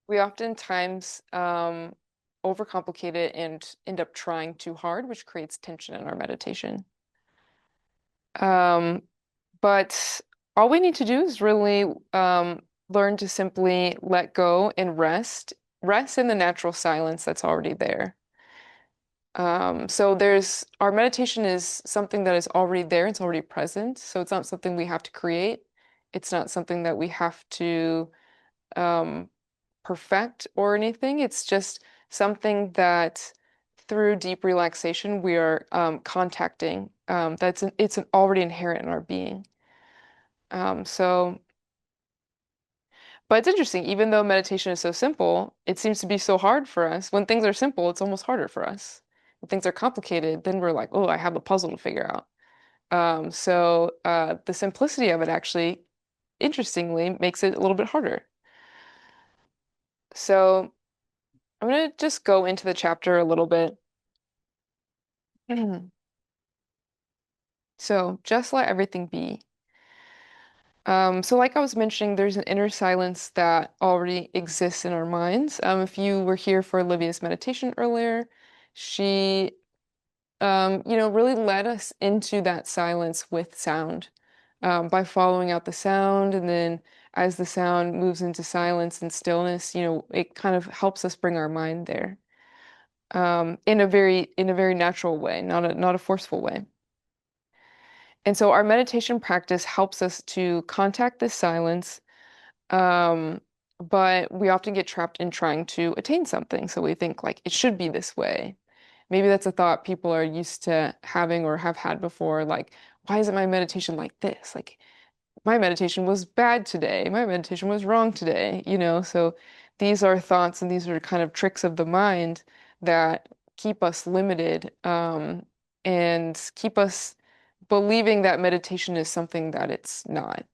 We oftentimes overcomplicate it and end up trying too hard, which creates tension in our meditation. Um, but all we need to do is really learn to simply let go and rest in the natural silence that's already there. So there's our meditation is something that is already there, it's already present. So it's not something we have to create. It's not something that we have to um, perfect or anything. It's just something that through deep relaxation we are contacting. It's already inherent in our being. So, but it's interesting. Even though meditation is so simple, it seems to be so hard for us. When things are simple, it's almost harder for us. When things are complicated, then we're like, oh, I have a puzzle to figure out. The simplicity of it actually, interestingly, makes it a little bit harder. So I'm going to just go into the chapter a little bit. So just let everything be. So like I was mentioning, there's an inner silence that already exists in our minds. If you were here for Olivia's meditation earlier, she, really led us into that silence with sound, by following out the sound. And then as the sound moves into silence and stillness, it kind of helps us bring our mind there, in a very natural way, not a forceful way. And so our meditation practice helps us to contact this silence, um, but we often get trapped in trying to attain something. So we think like it should be this way. Maybe that's a thought people are used to having or have had before, like, why isn't my meditation like this? Like, my meditation was bad today. My meditation was wrong today, So these are thoughts and these are kind of tricks of the mind that keep us limited, and keep us believing that meditation is something that it's not.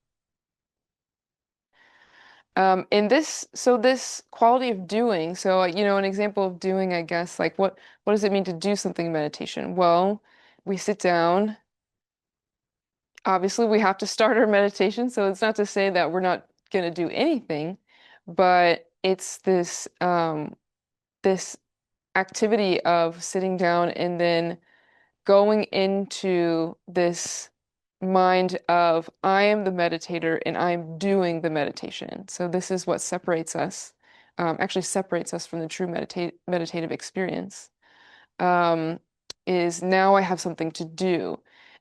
This quality of doing, so an example of doing, I guess, like what does it mean to do something in meditation? Well, we sit down. Obviously, we have to start our meditation, so it's not to say that we're not going to do anything, but it's this activity of sitting down and then going into this mind of I am the meditator and I'm doing the meditation. So this is what actually separates us from the true meditative experience. Um, is now I have something to do.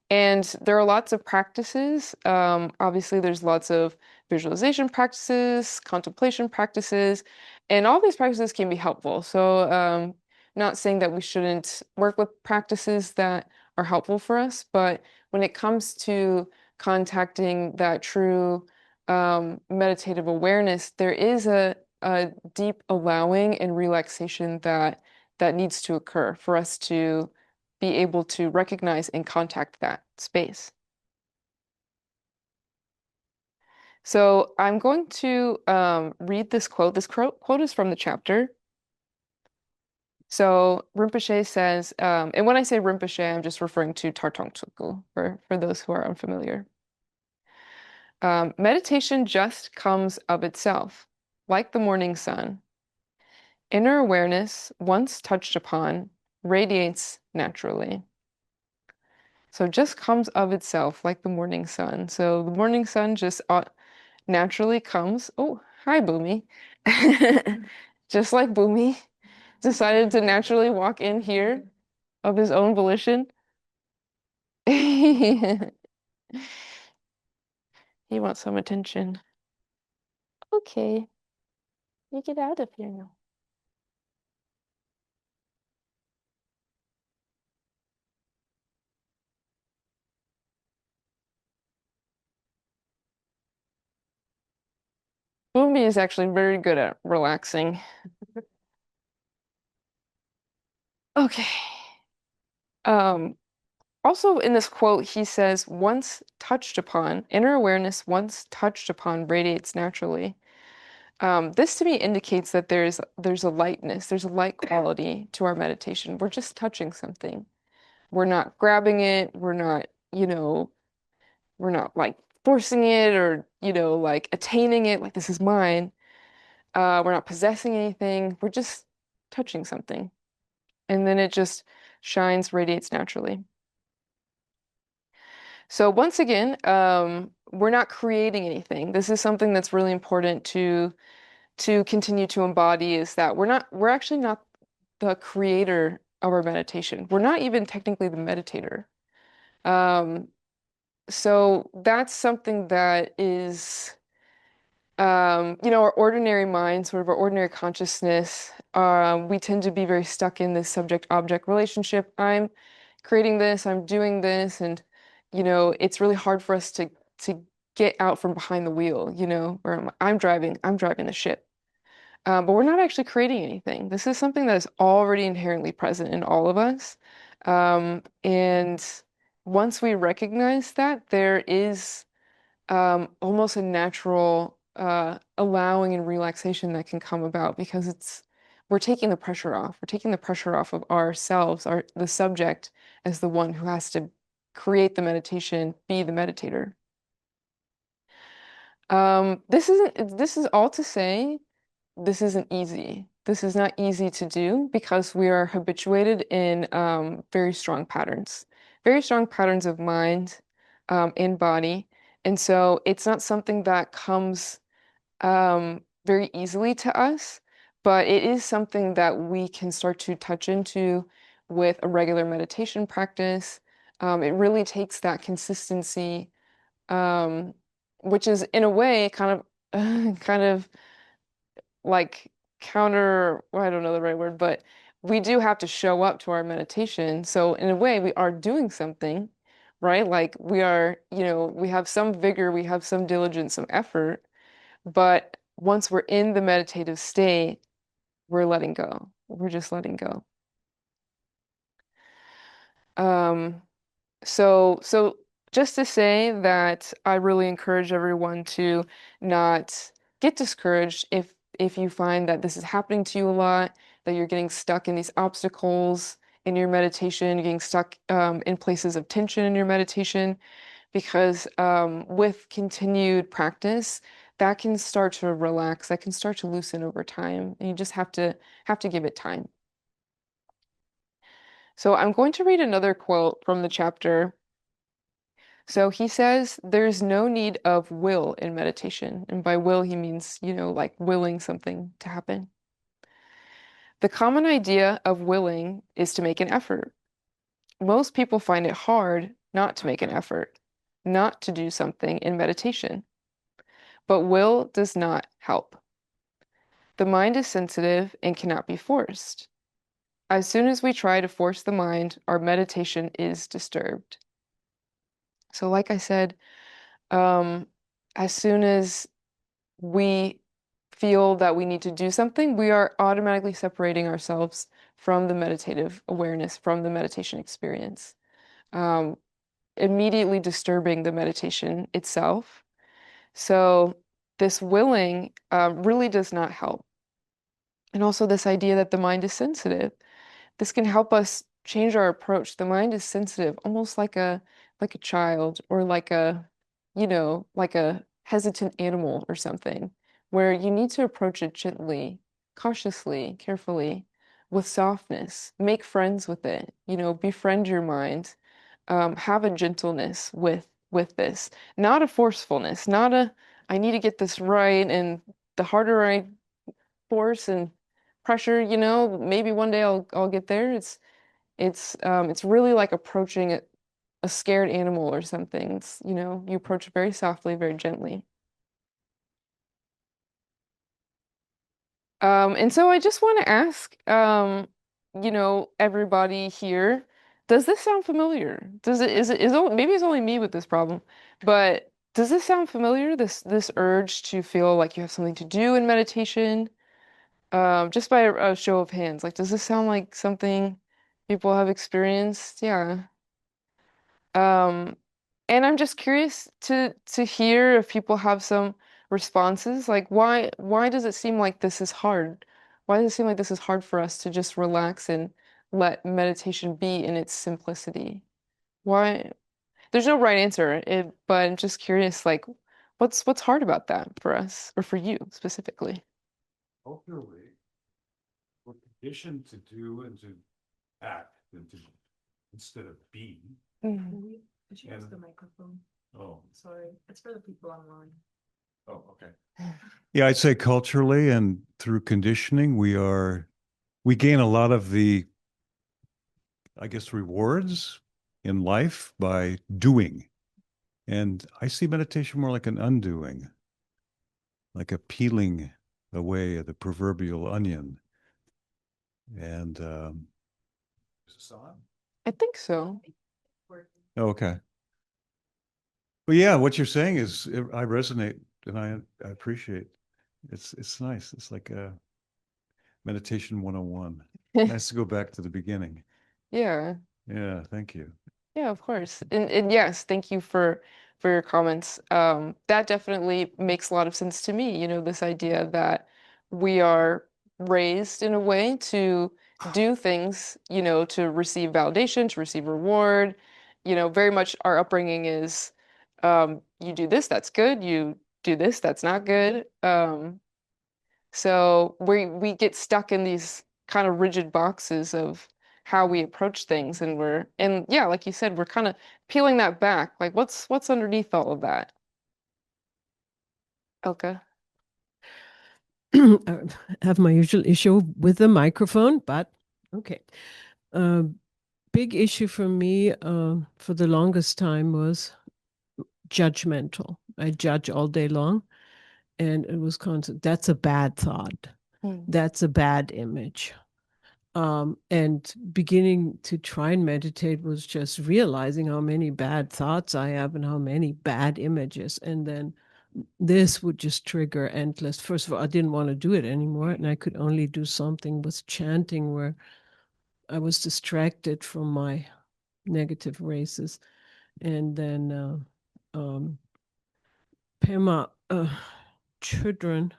And there are lots of practices. Obviously, there's lots of visualization practices, contemplation practices, and all these practices can be helpful. So, not saying that we shouldn't work with practices that are helpful for us, but when it comes to contacting that true meditative awareness, there is a deep allowing and relaxation that needs to occur for us to be able to recognize and contact that space. So I'm going to read this quote. This quote is from the chapter. So Rinpoche says, and when I say Rinpoche, I'm just referring to Tartong Tulku for those who are unfamiliar. Meditation just comes of itself, like the morning sun. Inner awareness, once touched upon, radiates naturally. So it just comes of itself like the morning sun. So the morning sun just naturally comes. Oh, hi, Boomy. Just like Boomy decided to naturally walk in here of his own volition. He wants some attention. Okay, you get out of here now. Boomy is actually very good at relaxing. Okay. Um, Also in this quote, he says, once touched upon, inner awareness once touched upon radiates naturally. This to me indicates that there's a lightness, there's a light quality to our meditation. We're just touching something. We're not grabbing it, we're not like forcing it or, like attaining it, like this is mine. We're not possessing anything. We're just touching something. And then it just shines, radiates naturally. So once again, we're not creating anything. This is something that's really important to continue to embody is that we're actually not the creator of our meditation. We're not even technically the meditator. Um, so that's something that is our ordinary mind, sort of our ordinary consciousness, we tend to be very stuck in this subject-object relationship. I'm creating this, I'm doing this, and it's really hard for us to get out from behind the wheel, where I'm driving the ship. But we're not actually creating anything. This is something that is already inherently present in all of us. And once we recognize that, there is almost a natural allowing and relaxation that can come about because we're taking the pressure off. We're taking the pressure off of ourselves, the subject as the one who has to create the meditation, be the meditator. This is all to say, this isn't easy. This is not easy to do because we are habituated in very strong patterns of mind and body. And so it's not something that comes very easily to us, but it is something that we can start to touch into with a regular meditation practice. It really takes that consistency, um, which is in a way kind of like well, I don't know the right word, but we do have to show up to our meditation. So in a way, we are doing something, right? Like we are, we have some vigor, we have some diligence, some effort, but once we're in the meditative state, we're letting go. We're just letting go. Um, so just to say that I really encourage everyone to not get discouraged if you find that this is happening to you a lot, that you're getting stuck in these obstacles in your meditation, you're getting stuck in places of tension in your meditation, because with continued practice, that can start to relax, that can start to loosen over time, and you just have to give it time. So I'm going to read another quote from the chapter. So he says there's no need of will in meditation. And by will, he means, like willing something to happen. The common idea of willing is to make an effort. Most people find it hard not to make an effort, not to do something in meditation. But will does not help. The mind is sensitive and cannot be forced. As soon as we try to force the mind, our meditation is disturbed. So, like I said, um, as soon as we feel that we need to do something, we are automatically separating ourselves from the meditative awareness, from the meditation experience, um, immediately disturbing the meditation itself. So this willing really does not help. And also this idea that the mind is sensitive. This can help us change our approach. The mind is sensitive, almost like a child or like a hesitant animal or something, where you need to approach it gently, cautiously, carefully, with softness. Make friends with it, befriend your mind. Have a gentleness with this, not a forcefulness, not a I need to get this right, and the harder I force and pressure, maybe one day I'll get there. It's really like approaching a scared animal or something. You approach it very softly, very gently. And so I just want to ask, everybody here, does this sound familiar? Maybe it's only me with this problem, but does this sound familiar? This urge to feel like you have something to do in meditation? Just by a show of hands, like, does this sound like something people have experienced? Yeah. Um, and I'm just curious to hear if people have some responses. Like, why does it seem like this is hard? Why does it seem like this is hard for us to just relax and let meditation be in its simplicity? Why? There's no right answer, but I'm just curious, like, what's hard about that for us or for you specifically? culturally, we're conditioned to do and to act and to instead of be. Mhm. Could you use And- the microphone? Oh, Sorry, it's for the people online. oh, okay. Yeah, I'd say culturally and through conditioning, we gain a lot of the, I guess, rewards in life by doing. And I see meditation more like an undoing, like a peeling away of the proverbial onion. And is this on? I think so. Okay. Well, yeah, what you're saying is I resonate and I appreciate. It's nice. It's like a meditation 101. Nice to go back to the beginning. Yeah. Yeah, thank you. Yeah, of course. And yes, thank you for your comments. That definitely makes a lot of sense to me, this idea that we are raised in a way to do things, to receive validation, to receive reward. Very much our upbringing is you do this, that's good, you do this, that's not good. So we get stuck in these kind of rigid boxes of how we approach things, and yeah, like you said, we're kind of peeling that back. Like what's underneath all of that? Elka. I have my usual issue with the microphone, but okay. Big issue for me for the longest time was judgmental. I judge all day long, and it was constant. That's a bad thought. Mm. That's a bad image. And beginning to try and meditate was just realizing how many bad thoughts I have and how many bad images. And then this would just trigger endless. First of all, I didn't want to do it anymore. And I could only do something with chanting where I was distracted from my negative races. And then Pema Chudran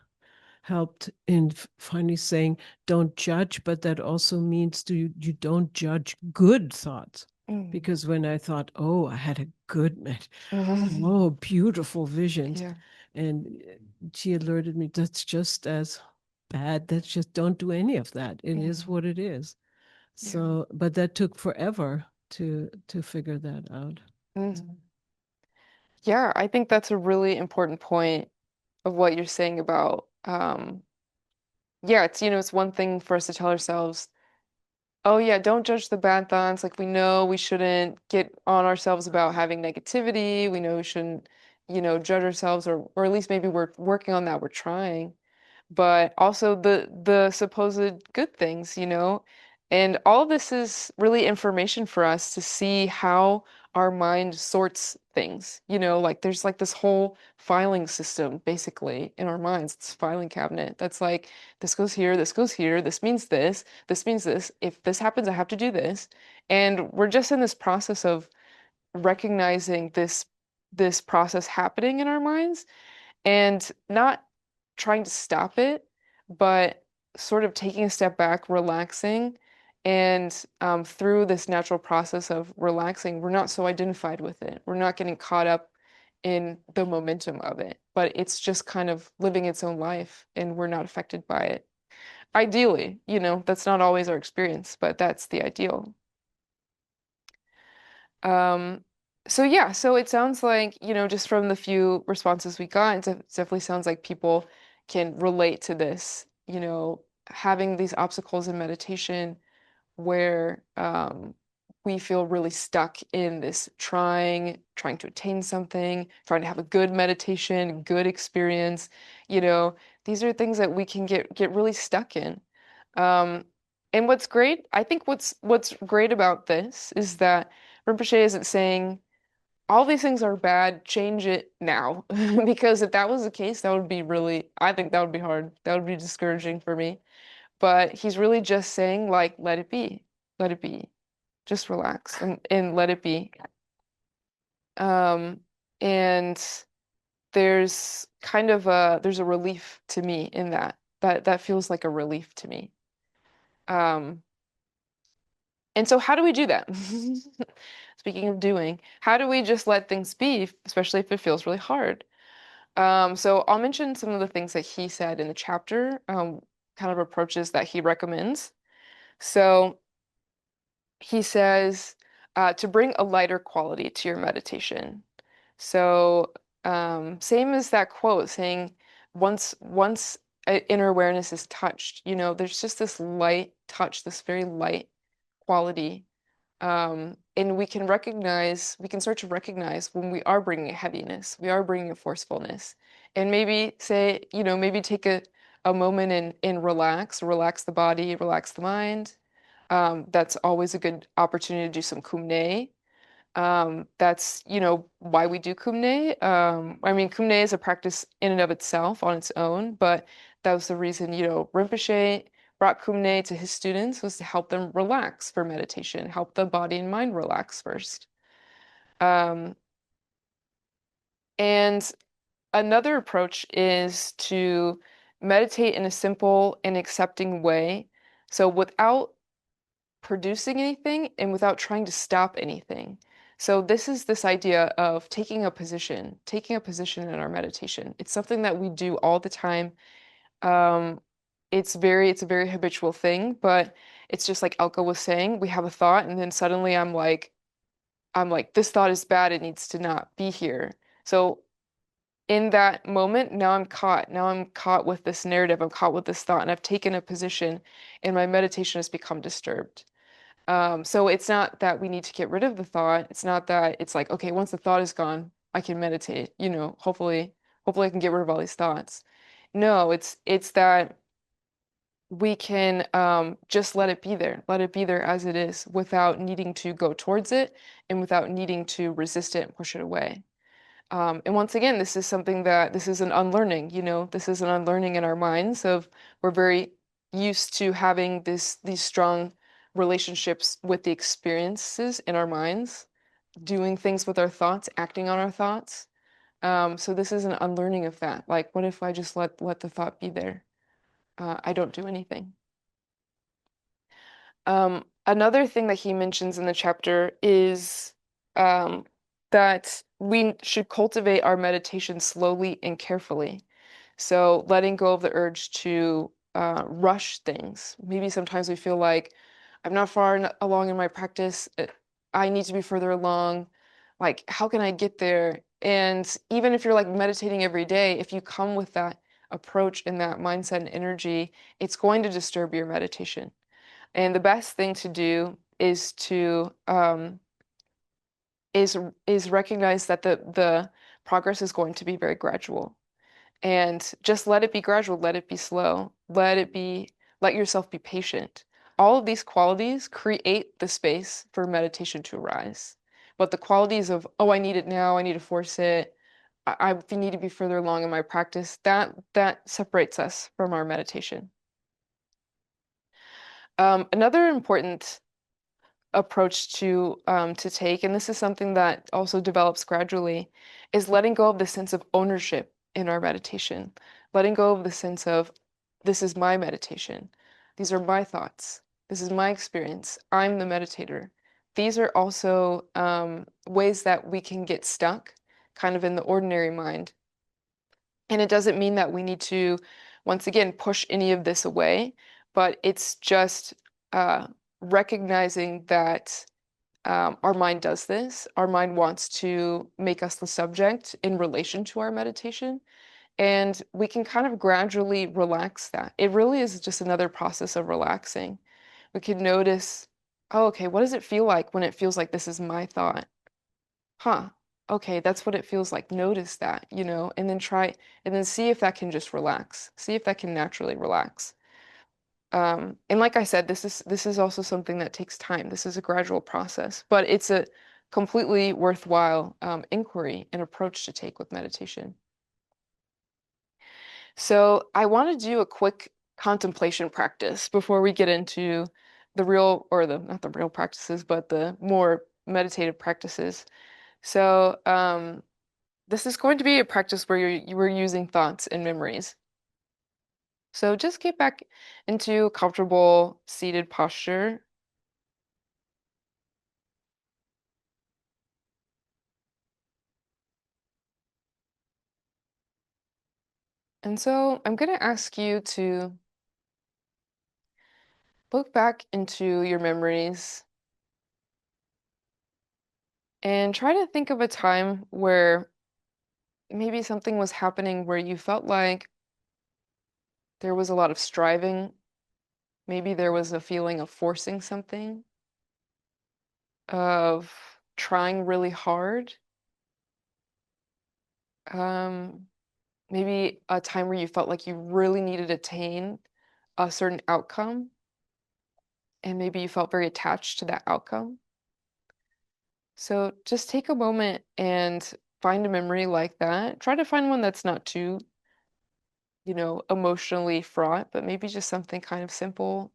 helped in finally saying, don't judge, but that also means you don't judge good thoughts. Mm. Because when I thought, oh, I had a good oh, beautiful visions. Yeah. And she alerted me, that's just as bad. That's just, don't do any of that. It is what it is. Yeah. So, but that took forever to figure that out. Mm. Yeah, I think that's a really important point of what you're saying about yeah, it's one thing for us to tell ourselves, oh yeah, don't judge the bad thoughts. Like we know we shouldn't get on ourselves about having negativity. We know we shouldn't, judge ourselves, or at least maybe we're working on that. We're trying. But also the supposed good things, And all of this is really information for us to see how our mind sorts things, like there's like this whole filing system basically in our minds. It's a filing cabinet that's like this goes here, this goes here, this means this means this. If this happens, I have to do this. And we're just in this process of recognizing this process happening in our minds and not trying to stop it, but sort of taking a step back, relaxing, and through this natural process of relaxing, we're not so identified with it. We're not getting caught up in the momentum of it, but it's just kind of living its own life, and we're not affected by it. Ideally, that's not always our experience, but that's the ideal. Um, so yeah, so it sounds like, just from the few responses we got, it definitely sounds like people can relate to this, having these obstacles in meditation where we feel really stuck in this trying to attain something, trying to have a good meditation, good experience, these are things that we can get really stuck in. Um, and what's great, I think what's great about this is that Rinpoche isn't saying all these things are bad, change it now. Because if that was the case, that would be really, I think that would be hard. That would be discouraging for me. But he's really just saying, like, let it be. Let it be. Just relax and let it be. Um, and there's a relief to me in that. That feels like a relief to me. Um, And so how do we do that? Speaking of doing, how do we just let things be, especially if it feels really hard? So I'll mention some of the things that he said in the chapter. kind of approaches that he recommends. So he says to bring a lighter quality to your meditation. So same as that quote saying, once inner awareness is touched, you know, there's just this light touch, this very light quality. And we can recognize, we can start to recognize when we are bringing a heaviness, we are bringing a forcefulness, and maybe say, you know, maybe take a moment and relax the body, relax the mind. That's always a good opportunity to do some kumne. That's, you know, why we do kumne. I mean, kumne is a practice in and of itself on its own, but that was the reason, you know, Rinpoche brought kumne to his students was to help them relax for meditation, help the body and mind relax first. Um, and another approach is to meditate in a simple and accepting way. So without producing anything and without trying to stop anything. So this is this idea of taking a position in our meditation. It's something that we do all the time. Um, it's a very habitual thing, but it's just like Elka was saying, we have a thought and then suddenly I'm like, this thought is bad, it needs to not be here. So in that moment, now I'm caught. Now I'm caught with this narrative, I'm caught with this thought, and I've taken a position and my meditation has become disturbed. So it's not that we need to get rid of the thought. It's not that it's like, okay, once the thought is gone, I can meditate, you know, hopefully I can get rid of all these thoughts. No, it's that we can just let it be there as it is without needing to go towards it and without needing to resist it and push it away. And once again, this is an unlearning, you know, this is an unlearning in our minds of we're very used to having these strong relationships with the experiences in our minds, doing things with our thoughts, acting on our thoughts. So this is an unlearning of that. Like, what if I just let the thought be there? I don't do anything. Another thing that he mentions in the chapter is um, that we should cultivate our meditation slowly and carefully. So letting go of the urge to rush things. Maybe sometimes we feel like I'm not along in my practice. I need to be further along. Like, how can I get there? And even if you're like meditating every day, if you come with that approach and that mindset and energy, it's going to disturb your meditation. And the best thing to do is to is recognize that the progress is going to be very gradual. And just let it be gradual, let it be slow, let yourself be patient. All of these qualities create the space for meditation to arise. But the qualities of, oh, I need it now, I need to force it, I need to be further along in my practice, that separates us from our meditation. Another important approach to take, and this is something that also develops gradually, is letting go of the sense of ownership in our meditation, letting go of the sense of this is my meditation, these are my thoughts, this is my experience, I'm the meditator. These are also ways that we can get stuck kind of in the ordinary mind. And it doesn't mean that we need to, once again, push any of this away, but it's just uh, recognizing that our mind does this. Our mind wants to make us the subject in relation to our meditation. And we can kind of gradually relax that. It really is just another process of relaxing. We can notice, oh, okay, what does it feel like when it feels like this is my thought? Huh, okay, that's what it feels like. Notice that, you know, and then and then see if that can just relax. See if that can naturally relax. And like I said, this is also something that takes time. This is a gradual process, but it's a completely worthwhile inquiry and approach to take with meditation. So I want to do a quick contemplation practice before we get into the real, or the not the real practices, but the more meditative practices. So this is going to be a practice where we're using thoughts and memories. So just get back into a comfortable seated posture. And so I'm going to ask you to look back into your memories and try to think of a time where maybe something was happening where you felt like there was a lot of striving. Maybe there was a feeling of forcing something, of trying really hard. Um, Maybe a time where you felt like you really needed to attain a certain outcome, and maybe you felt very attached to that outcome. So just take a moment and find a memory like that. Try to find one that's not too, emotionally fraught, but maybe just something kind of simple.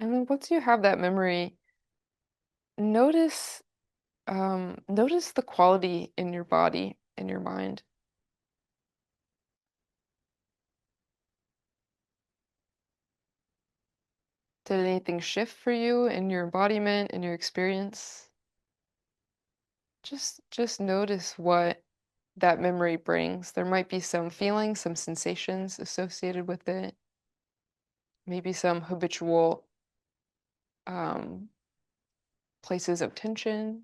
And then once you have that memory, notice notice the quality in your body, in your mind. Did anything shift for you in your embodiment, in your experience? Just notice what that memory brings. There might be some feelings, some sensations associated with it, maybe some habitual um, places of tension.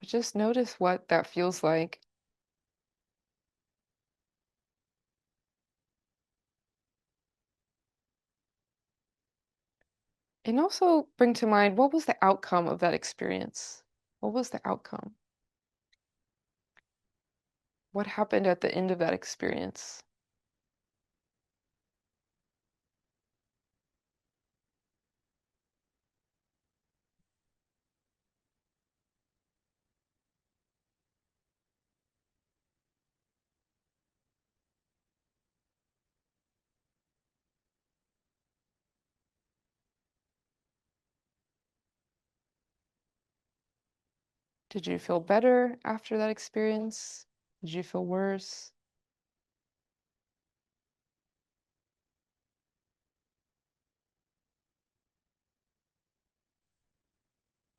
But just notice what that feels like. And also bring to mind, what was the outcome of that experience? What was the outcome? What happened at the end of that experience? Did you feel better after that experience? Did you feel worse?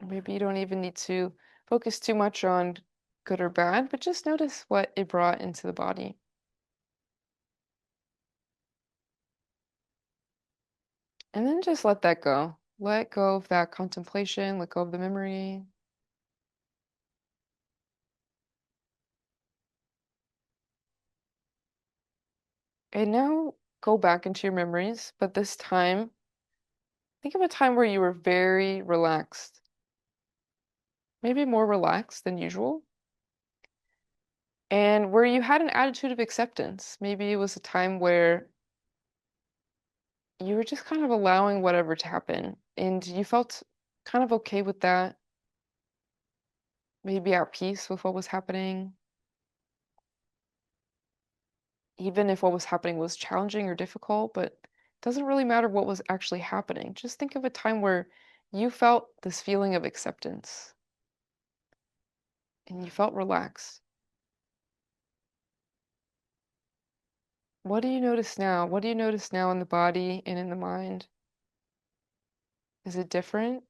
Maybe you don't even need to focus too much on good or bad, but just notice what it brought into the body. And then just let that go. Let go of that contemplation, let go of the memory. And now go back into your memories, but this time, think of a time where you were very relaxed, maybe more relaxed than usual, and where you had an attitude of acceptance. Maybe it was a time where you were just kind of allowing whatever to happen, and you felt kind of okay with that, maybe at peace with what was happening, even if what was happening was challenging or difficult, but it doesn't really matter what was actually happening. Just think of a time where you felt this feeling of acceptance and you felt relaxed. What do you notice now? What do you notice now in the body and in the mind? Is it different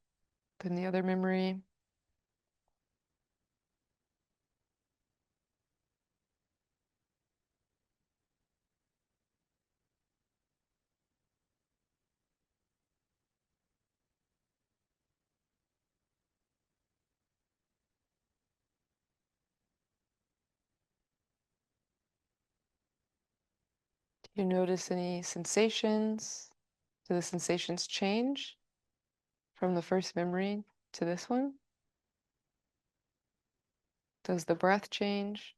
than the other memory? Do you notice any sensations? Do the sensations change from the first memory to this one? Does the breath change?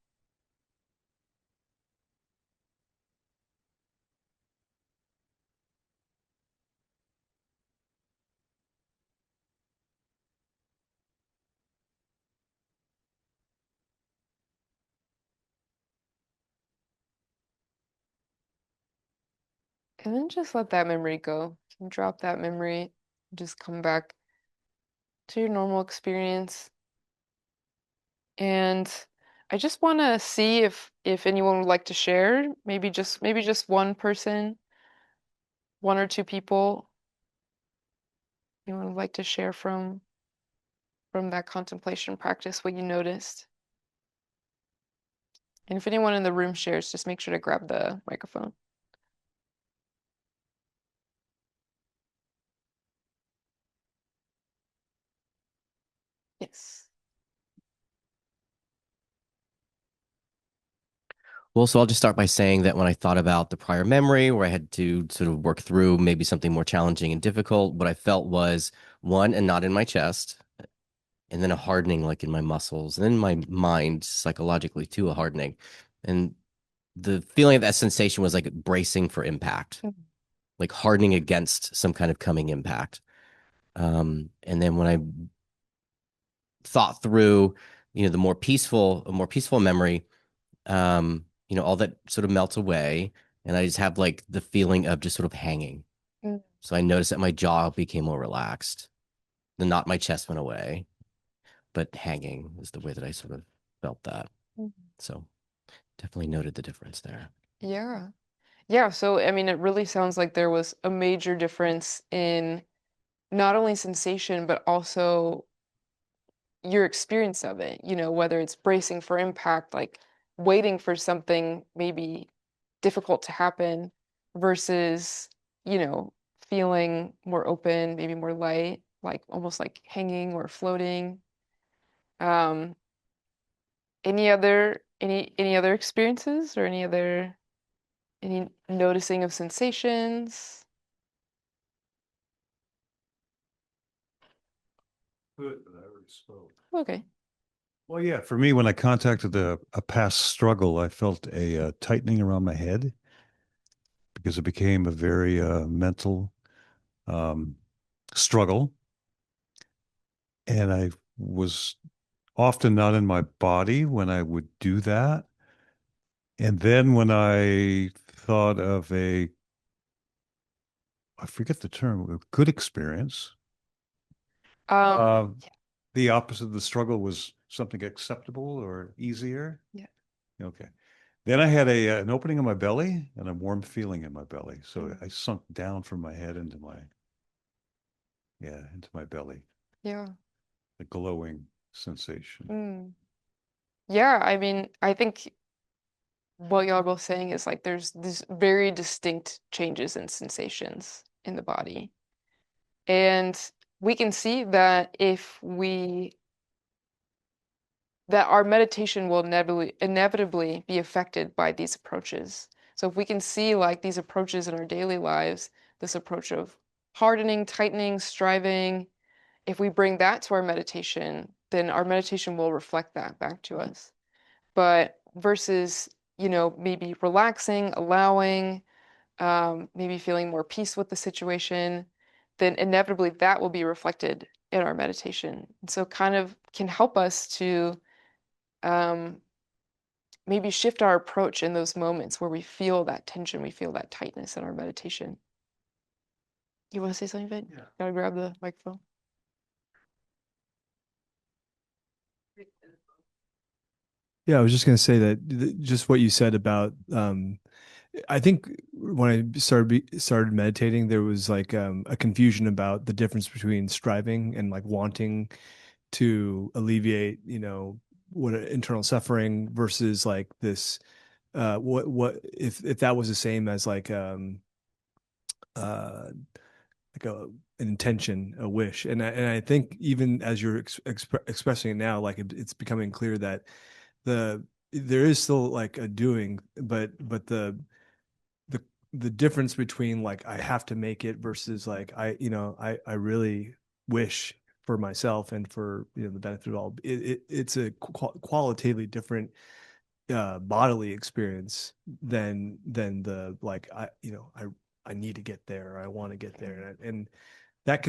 And then just let that memory go. You can drop that memory, just come back to your normal experience. And I just want to see if anyone would like to share, maybe just one person, one or two people. Anyone would like to share from that contemplation practice what you noticed? And if anyone in the room shares, just make sure to grab the microphone. Yes. Well, so I'll just start by saying that when I thought about the prior memory where I had to sort of work through maybe something more challenging and difficult, what I felt was one, a knot in my chest, and then a hardening like in my muscles, and then my mind psychologically too, a hardening. And the feeling of that sensation was like bracing for impact, Mhm. like hardening against some kind of coming impact. And then when I thought through, the a more peaceful memory, all that sort of melts away, and I just have like the feeling of just sort of hanging. Mm. So I noticed that my jaw became more relaxed. The knot in my chest went away, but hanging is the way that I sort of felt that. Mhm. So definitely noted the difference there. Yeah. Yeah, so I mean, it really sounds like there was a major difference in not only sensation, but also your experience of it, whether it's bracing for impact, like waiting for something maybe difficult to happen versus, feeling more open, maybe more light, like almost like hanging or floating. Um, any other experiences or any noticing of sensations? Good, but I already spoke. Okay. Well, yeah, for me, when I contacted a past struggle, I felt a tightening around my head because it became a very mental um, struggle. And I was often not in my body when I would do that. And then when I thought of I forget the term, a good experience, Um, uh, the opposite of the struggle was something acceptable or easier. Yeah. Okay. Then I had an opening in my belly and a warm feeling in my belly. So Mm. I sunk down from my head into into my belly, yeah. a glowing sensation. Mm. Yeah, I mean, I think what y'all are both saying is like there's these very distinct changes in sensations in the body. And we can see that that our meditation will inevitably be affected by these approaches. So if we can see like these approaches in our daily lives, this approach of hardening, tightening, striving, if we bring that to our meditation, then our meditation will reflect that back to us. But versus, maybe relaxing, allowing, maybe feeling more peace with the situation, then inevitably that will be reflected in our meditation. And so kind of can help us to um, maybe shift our approach in those moments where we feel that tension, we feel that tightness in our meditation. You want to say something, Vin? Yeah. Gotta grab the microphone. Yeah, I was just going to say that just what you said about I think when I started meditating, there was like a confusion about the difference between striving and like wanting to alleviate, what internal suffering versus like this what if that was the same as uh like an intention, a wish. And I think even as you're expressing it now, like it's becoming clear that there is still like a doing, but the the difference between like I have to make it versus like I really wish for myself and for the benefit of all. It's a qualitatively different bodily experience than the like I need to get there, or I want to get there, and that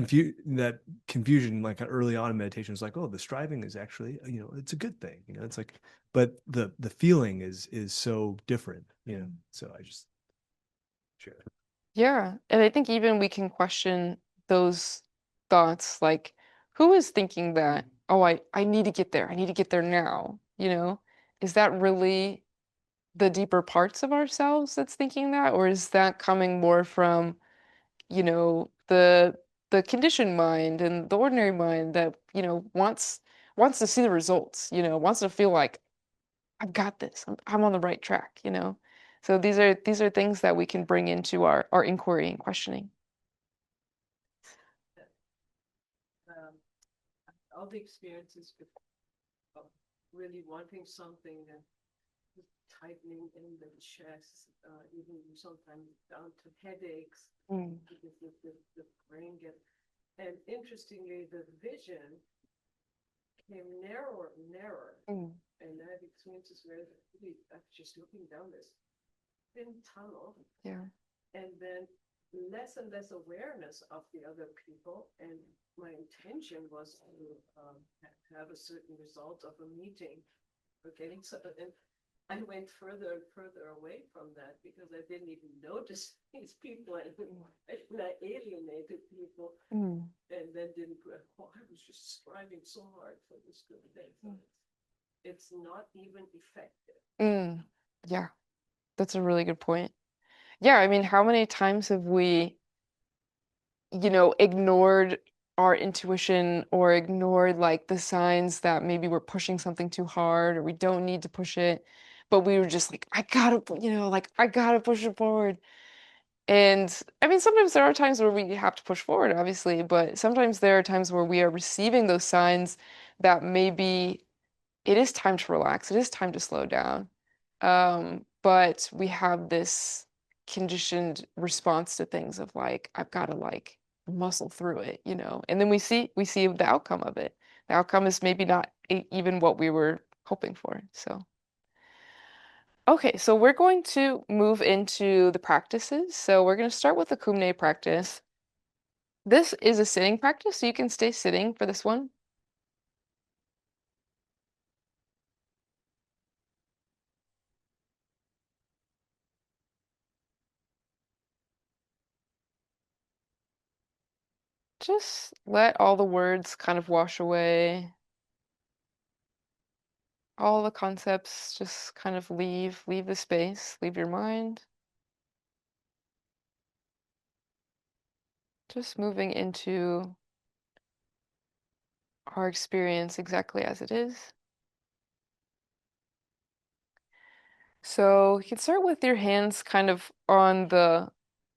confusion like early on in meditation is like, oh, the striving is actually it's a good thing, it's like, but the feeling is so different, so I just share that. Yeah, and I think even we can question those thoughts like, who is thinking that, oh, I need to get there. I need to get there now, is that really the deeper parts of ourselves that's thinking that, or is that coming more from, you know, the conditioned mind and the ordinary mind that, you know, wants to see the results, you know, wants to feel like I've got this. I'm on the right track, you know. So these are things that we can bring into our inquiry and questioning. All the experiences of really wanting something and tightening in the chest, even sometimes down to headaches Mm, because the brain gets. And interestingly, the vision came narrower and narrower. mm, And I had experiences where really I'm just looking down this thin tunnel, yeah. and then less and less awareness of the other people. And my intention was to have a certain result of a meeting or getting something. And I went further and further away from that because I didn't even notice these people and I alienated people Mm, and then didn't. Oh, I was just striving so hard for this good thing. So it's not even effective. mm, yeah, that's a really good point. Yeah, I mean, how many times have we, you know, ignored our intuition or ignored like the signs that maybe we're pushing something too hard or we don't need to push it, but we were just like, I gotta, you know, like I gotta push it forward. And I mean, sometimes there are times where we have to push forward, obviously, but sometimes there are times where we are receiving those signs that maybe it is time to relax, it is time to slow down. But we have this conditioned response to things of like, I've got to like muscle through it, you know. And then we see the outcome of it. The outcome is maybe not even what we were hoping for. So, okay, so we're going to move into the practices. So we're going to start with the Kumne practice. This is a sitting practice, so you can stay sitting for this one. Just let all the words kind of wash away. All the concepts just kind of leave the space, leave your mind. Just moving into our experience exactly as it is. So you can start with your hands kind of on the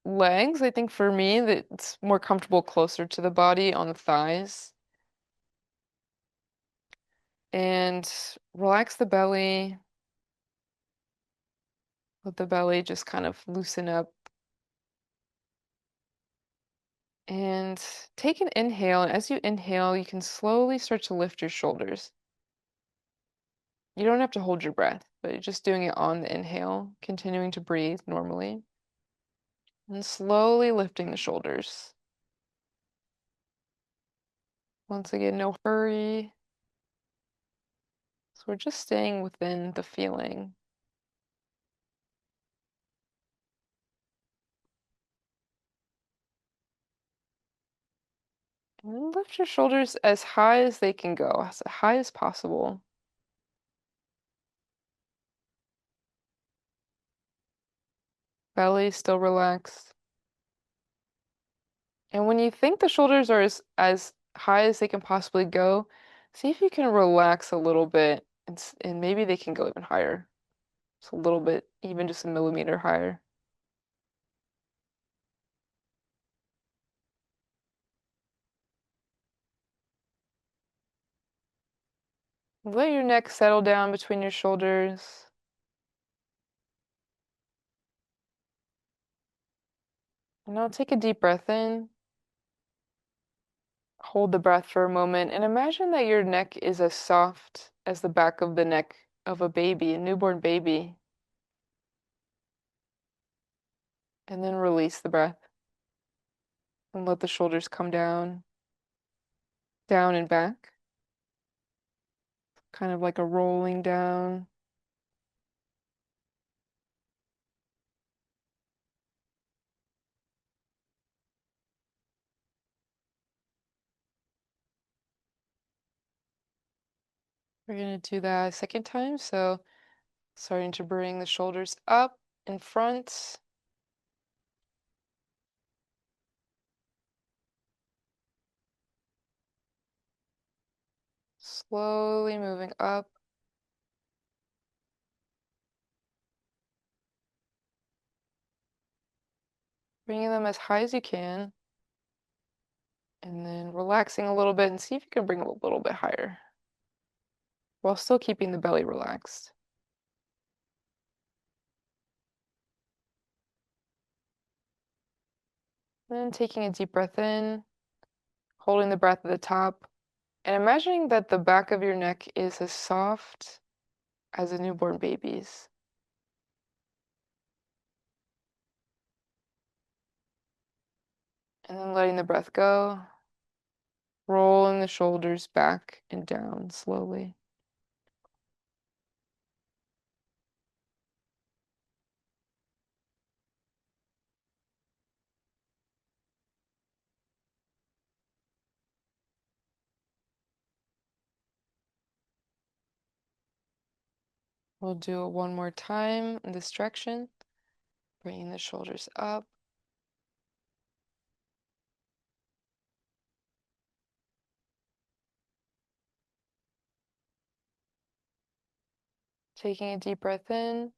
legs. I think for me that it's more comfortable closer to the body on the thighs. And relax the belly. Let the belly just kind of loosen up. And take an inhale. And as you inhale, you can slowly start to lift your shoulders. You don't have to hold your breath, but you're just doing it on the inhale, continuing to breathe normally. And slowly lifting the shoulders. Once again, no hurry. So we're just staying within the feeling. And then lift your shoulders as high as they can go, as high as possible. Belly still relaxed. And when you think the shoulders are as high as they can possibly go, see if you can relax a little bit and maybe they can go even higher. Just a little bit, even just a millimeter higher. Let your neck settle down between your shoulders. And now take a deep breath in. Hold the breath for a moment and imagine that your neck is as soft as the back of the neck of a baby, a newborn baby. And then release the breath and let the shoulders come down, down and back. Kind of like a rolling down. We're going to do that a second time. So Starting to bring the shoulders up in front. Slowly moving up. Bringing them as high as you can. And then relaxing a little bit and see if you can bring them a little bit higher while still keeping the belly relaxed. Then taking a deep breath in, holding the breath at the top, and imagining that the back of your neck is as soft as a newborn baby's. And then letting the breath go, rolling the shoulders back and down slowly. We'll do it one more time in this direction, bringing the shoulders up. Taking a deep breath in.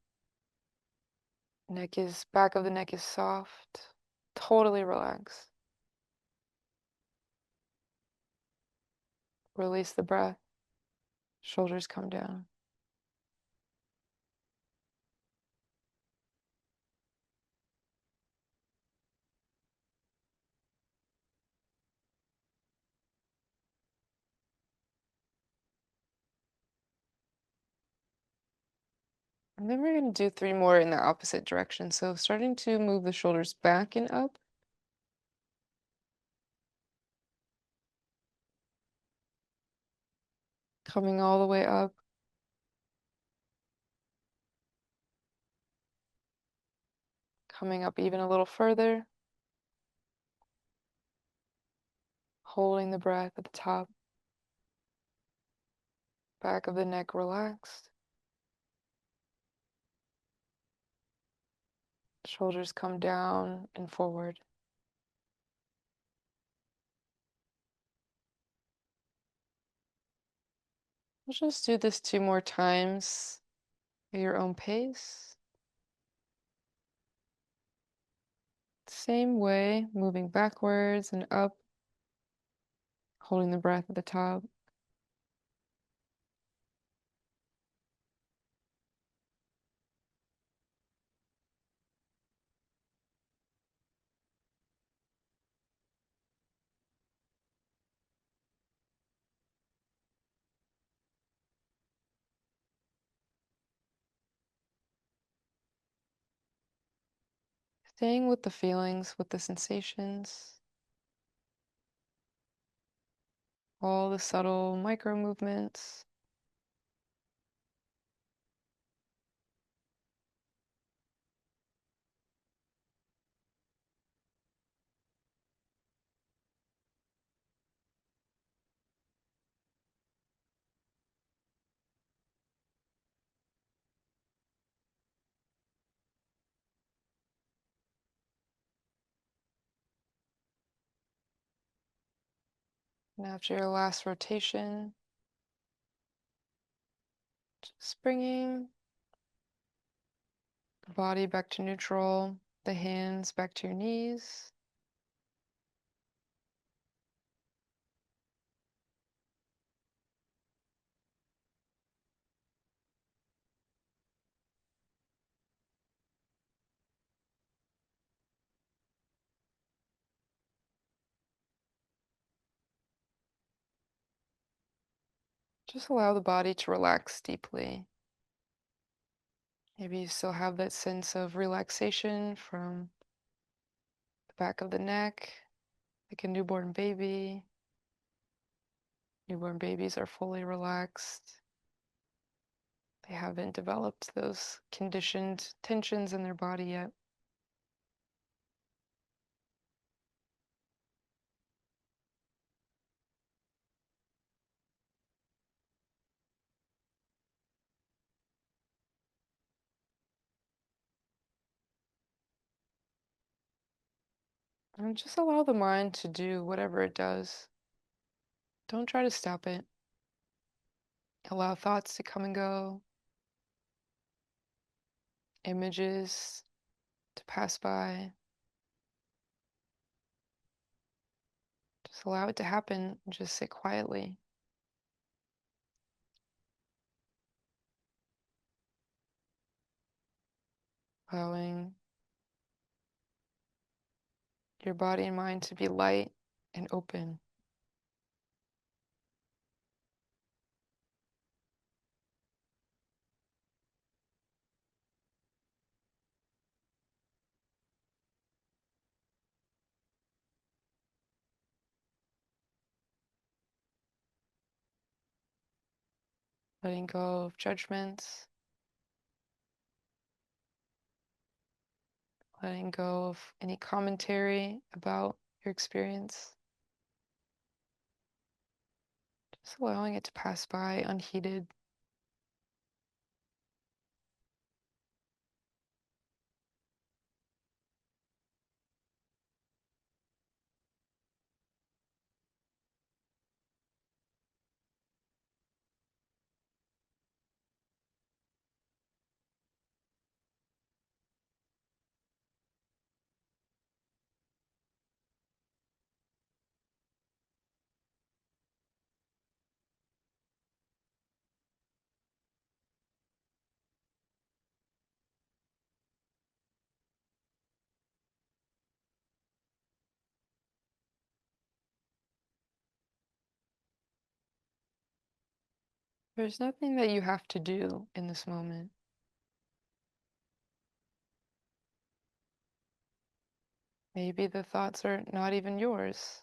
Back of the neck is soft, totally relaxed. Release the breath. Shoulders come down. And then we're going to do 3 more in the opposite direction. So starting to move the shoulders back and up. Coming all the way up. Coming up even a little further. Holding the breath at the top. Back of the neck relaxed. Shoulders come down and forward. We'll just do this 2 more times at your own pace. Same way, moving backwards and up, holding the breath at the top. Staying with the feelings, with the sensations, all the subtle micro movements. And after your last rotation, just bringing the body back to neutral, the hands back to your knees. Just allow the body to relax deeply. Maybe you still have that sense of relaxation from the back of the neck, like a newborn baby. Newborn babies are fully relaxed. They haven't developed those conditioned tensions in their body yet. And just allow the mind to do whatever it does. Don't try to stop it. Allow thoughts to come and go, images to pass by. Just allow it to happen and just sit quietly. Allowing your body and mind to be light and open. Letting go of judgments, letting go of any commentary about your experience. Just allowing it to pass by unheeded. There's nothing that you have to do in this moment. Maybe the thoughts are not even yours.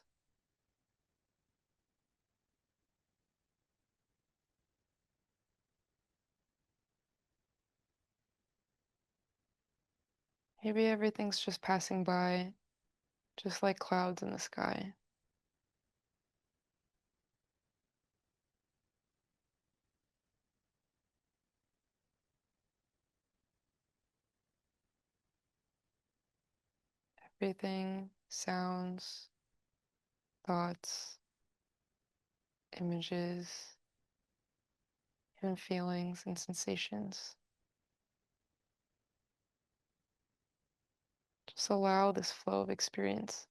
Maybe everything's just passing by, just like clouds in the sky. Everything, sounds, thoughts, images, even feelings and sensations. Just allow this flow of experience.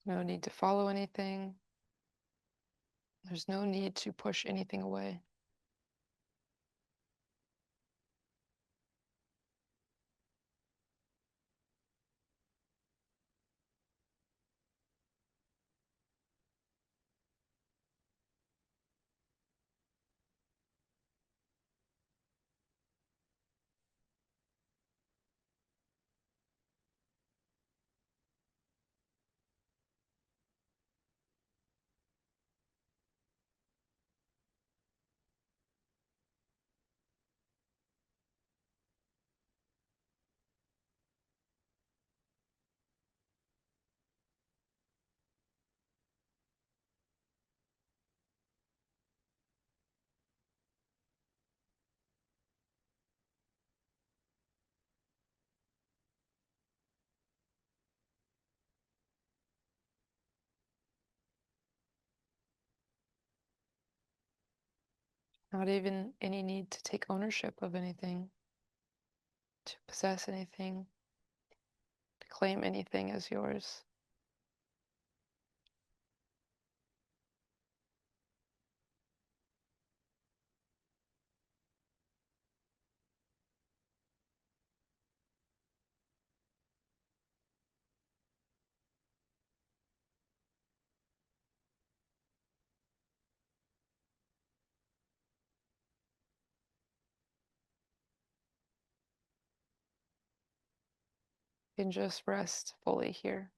No need to follow anything. There's no need to push anything away. Not even any need to take ownership of anything, to possess anything, to claim anything as yours. You can just rest fully here.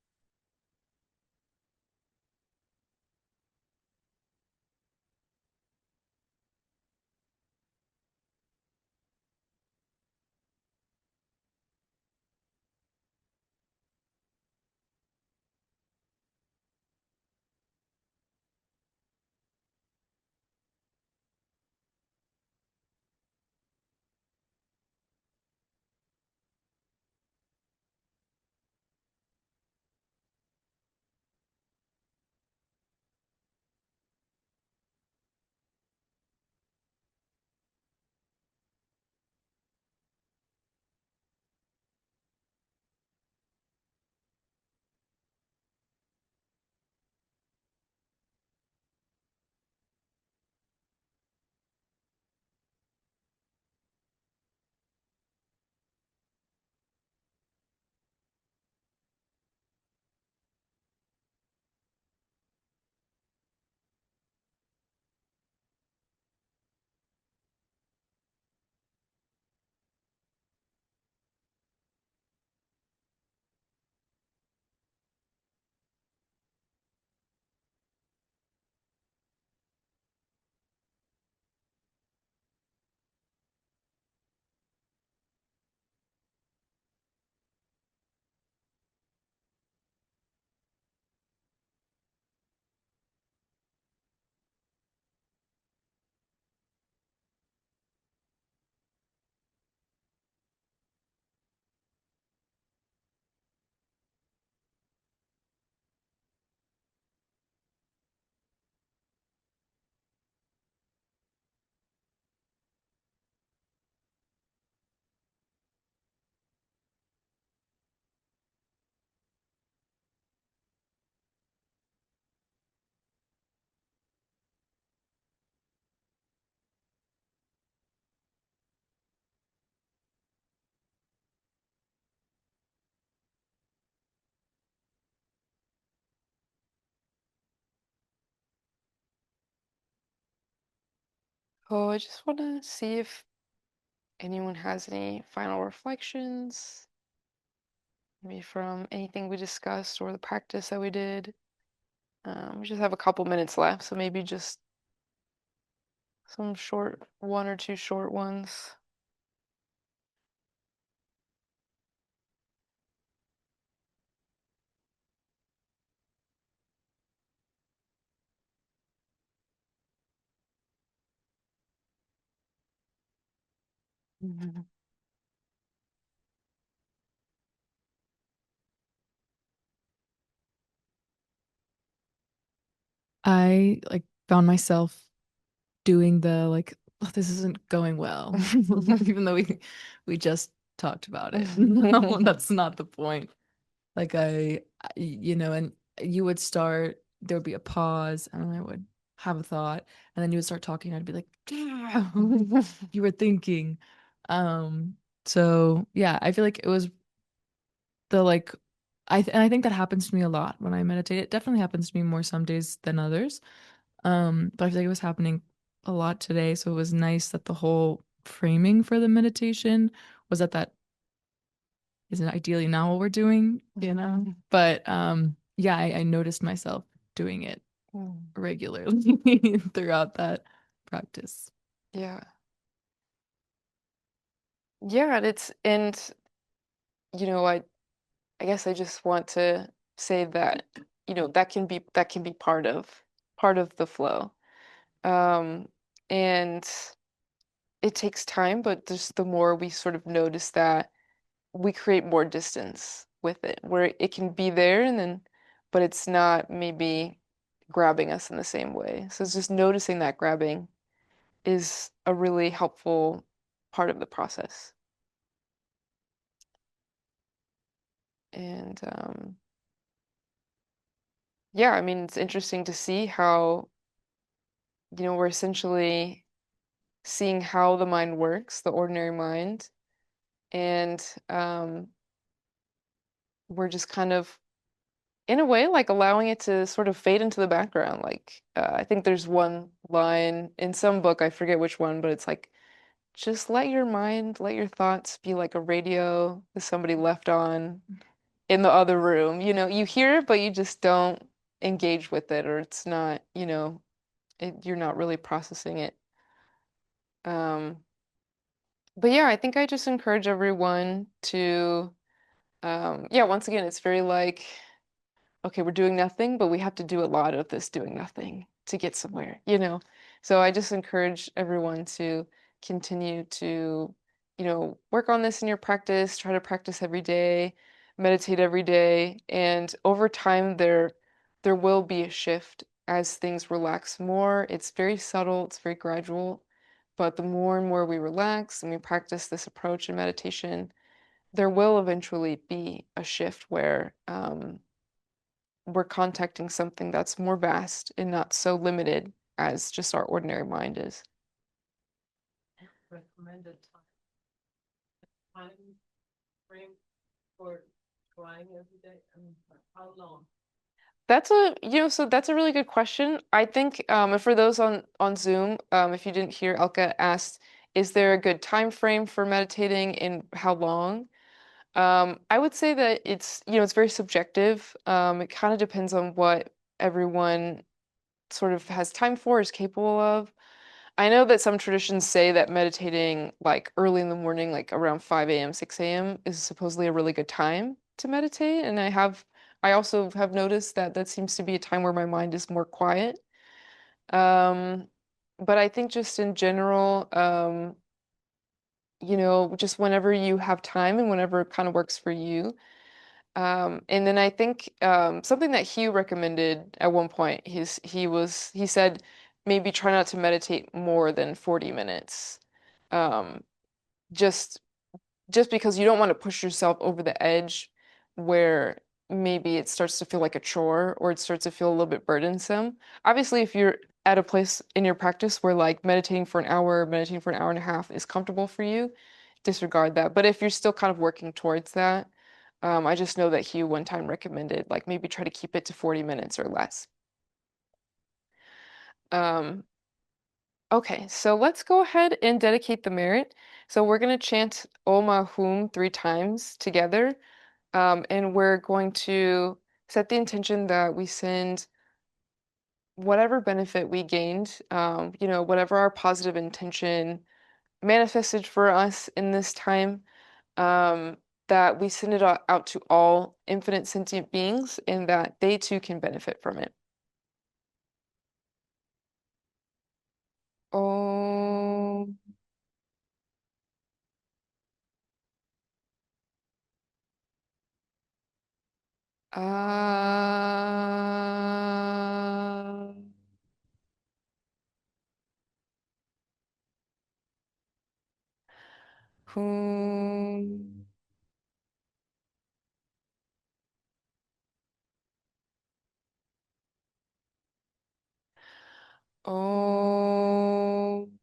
Oh, I just want to see if anyone has any final reflections, maybe from anything we discussed or the practice that we did. We just have a couple minutes left, so maybe just some short, one or two short ones. Mhm. I like found myself doing the like, oh, this isn't going well, even though we just talked about it. No, that's not the point. Like and you would start, there would be a pause, and I would have a thought, and then you would start talking, and I'd be like, yeah, you were thinking. So yeah, I feel like it was the like and I think that happens to me a lot when I meditate. It definitely happens to me more some days than others. But I feel like it was happening a lot today. So it was nice that the whole framing for the meditation was that isn't ideally not what we're doing, you know? But yeah, I noticed myself doing it Mm. regularly throughout that practice. Yeah. Yeah, and I guess I just want to say that, that can be part of the flow. And it takes time, but just the more we sort of notice that, we create more distance with it, where it can be there and then, but it's not maybe grabbing us in the same way. So it's just noticing that grabbing is a really helpful part of the process. And yeah, I mean, it's interesting to see how, we're essentially seeing how the mind works, the ordinary mind, and we're just kind of, in a way, like allowing it to sort of fade into the background. Like, I think there's one line in some book, I forget which one, but it's like, just let your mind, let your thoughts be like a radio that somebody left on in the other room. You hear it, but you just don't engage with it, or it's not, you're not really processing it. Um, but yeah, I think I just encourage everyone to, yeah, once again, it's very like, okay, we're doing nothing, but we have to do a lot of this doing nothing to get somewhere. So I just encourage everyone to continue to, work on this in your practice, try to practice every day, meditate every day, and over time there will be a shift as things relax more. It's very subtle, it's very gradual, but the more and more we relax and we practice this approach in meditation, there will eventually be a shift where we're contacting something that's more vast and not so limited as just our ordinary mind is. Recommended time frame for trying every day. I mean, how long? So that's a really good question. I think, and for those on Zoom, if you didn't hear, Elka asked, is there a good time frame for meditating and how long? I would say that it's very subjective. It kind of depends on what everyone sort of has time for, is capable of. I know that some traditions say that meditating like early in the morning, like around 5 a.m., 6 a.m., is supposedly a really good time to meditate. And I also have noticed that that seems to be a time where my mind is more quiet. Um, but I think just in general, just whenever you have time and whenever it kind of works for you. And then I think something that Hugh recommended at one point, he said maybe try not to meditate more than 40 minutes. Um, just just because you don't want to push yourself over the edge where maybe it starts to feel like a chore or it starts to feel a little bit burdensome. Obviously, if you're at a place in your practice where like meditating for an hour, meditating for an hour and a half is comfortable for you, disregard that. But if you're still kind of working towards that, I just know that Hugh one time recommended like maybe try to keep it to 40 minutes or less. Um, Okay, so let's go ahead and dedicate the merit. So we're going to chant Oma Hum 3 times together, and we're going to set the intention that we send whatever benefit we gained, whatever our positive intention manifested for us in this time, um, that we send it out to all infinite sentient beings and that they too can benefit from it. Om. Ah. Hum. Om.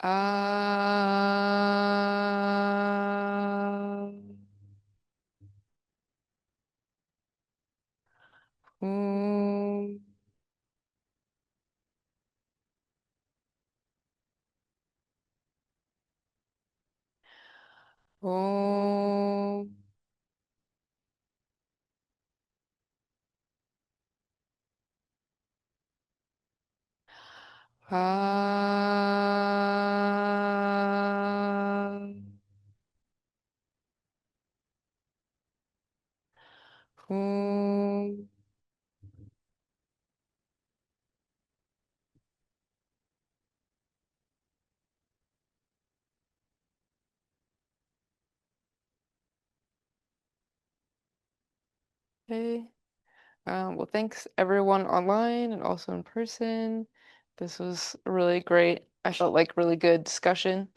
Ah. Hum. Om. Ah. Hum. Okay. Well, thanks everyone online and also in person. This was really great. I felt like really good discussion.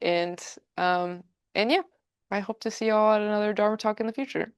And um, and yeah, I hope to see y'all at another Dharma talk in the future.